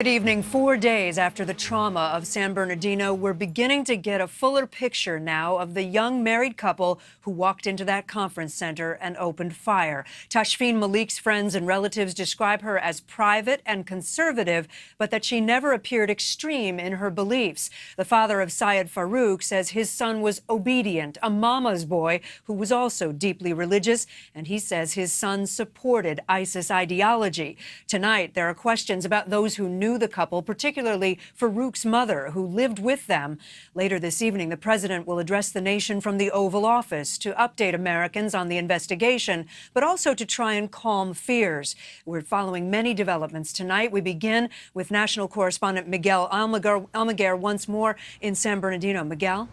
Good evening. 4 days after the trauma of San Bernardino, we're beginning to get a fuller picture now of the young married couple who walked into that conference center and opened fire. Tashfeen Malik's friends and relatives describe her as private and conservative, but that she never appeared extreme in her beliefs. The father of Syed Farook says his son was obedient, a mama's boy who was also deeply religious, and he says his son supported ISIS ideology. Tonight, there are questions about those who knew the couple, particularly Farook's mother, who lived with them. Later this evening, the president will address the nation from the Oval Office to update Americans on the investigation, but also to try and calm fears. We're following many developments tonight. We begin with national correspondent Miguel Almaguer once more in San Bernardino. Miguel?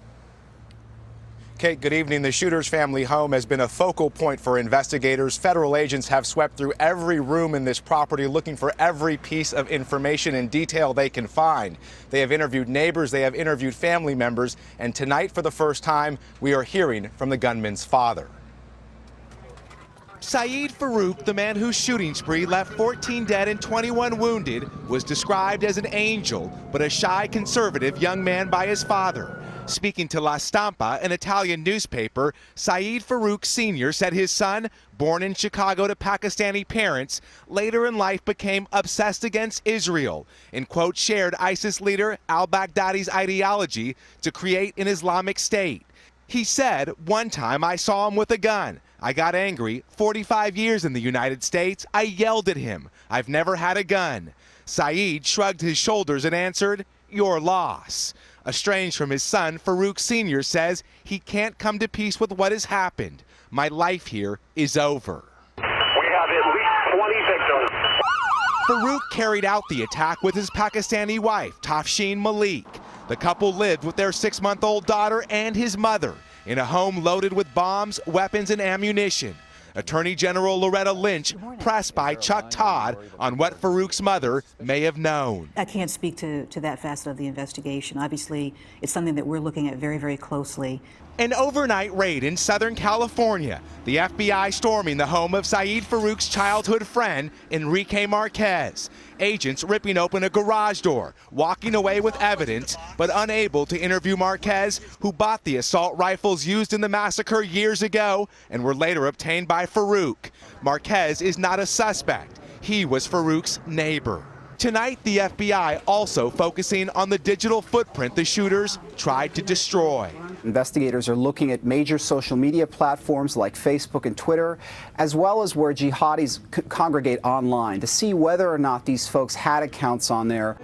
Kate, good evening. The shooter's family home has been a focal point for investigators. Federal agents have swept through every room in this property looking for every piece of information and detail they can find. They have interviewed neighbors, they have interviewed family members, and tonight, for the first time, we are hearing from the gunman's father. Syed Farook, the man whose shooting spree left 14 dead and 21 wounded, was described as an angel, but a shy, conservative young man by his father. Speaking to La Stampa, an Italian newspaper, Syed Farook Sr. said his son, born in Chicago to Pakistani parents, later in life became obsessed against Israel and, quote, shared ISIS leader al-Baghdadi's ideology to create an Islamic state. He said, "One time I saw him with a gun. I got angry. 45 years in the United States. I yelled at him. I've never had a gun." Syed shrugged his shoulders and answered, "Your loss." Estranged from his son, Farook Sr. says he can't come to peace with what has happened. "My life here is over." We have at least 20 victims. Farook carried out the attack with his Pakistani wife, Tashfeen Malik. The couple lived with their 6-month-old daughter and his mother in a home loaded with bombs, weapons, and ammunition. Attorney General Loretta Lynch pressed by Chuck Todd on what Farook's mother may have known. I can't speak to that facet of the investigation. Obviously, it's something that we're looking at very, very closely. An overnight raid in Southern California, the FBI storming the home of Syed Farook's childhood friend, Enrique Marquez. Agents ripping open a garage door, walking away with evidence, but unable to interview Marquez, who bought the assault rifles used in the massacre years ago and were later obtained by Farook. Marquez is not a suspect. He was Farook's neighbor. Tonight, the FBI also focusing on the digital footprint the shooters tried to destroy. Investigators are looking at major social media platforms like Facebook and Twitter, as well as where jihadis congregate online, to see whether or not these folks had accounts on there.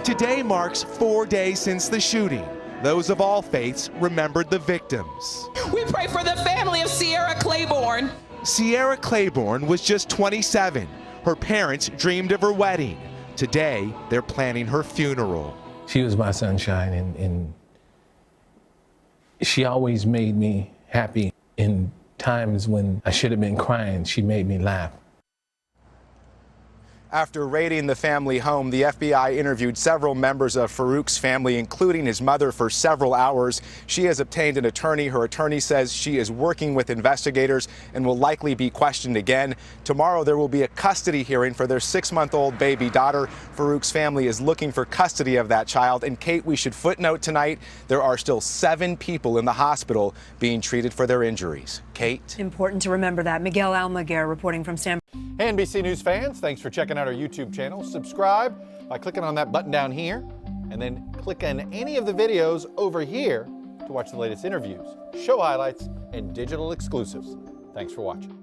Today marks 4 days since the shooting. Those of all faiths remembered the victims. We pray for the family of Sierra Claiborne. Sierra Claiborne was just 27. Her parents dreamed of her wedding. Today, they're planning her funeral. She was my sunshine, and she always made me happy. In times when I should have been crying, she made me laugh. After raiding the family home, the FBI interviewed several members of Farook's family, including his mother, for several hours. She has obtained an attorney. Her attorney says she is working with investigators and will likely be questioned again. Tomorrow, there will be a custody hearing for their 6-month-old baby daughter. Farook's family is looking for custody of that child. And Kate, we should footnote tonight, there are still 7 people in the hospital being treated for their injuries. Kate? Important to remember that. Miguel Almaguer reporting from San Hey, NBC News fans, thanks for checking out our YouTube channel. Subscribe by clicking on that button down here, and then click on any of the videos over here to watch the latest interviews, show highlights, and digital exclusives. Thanks for watching.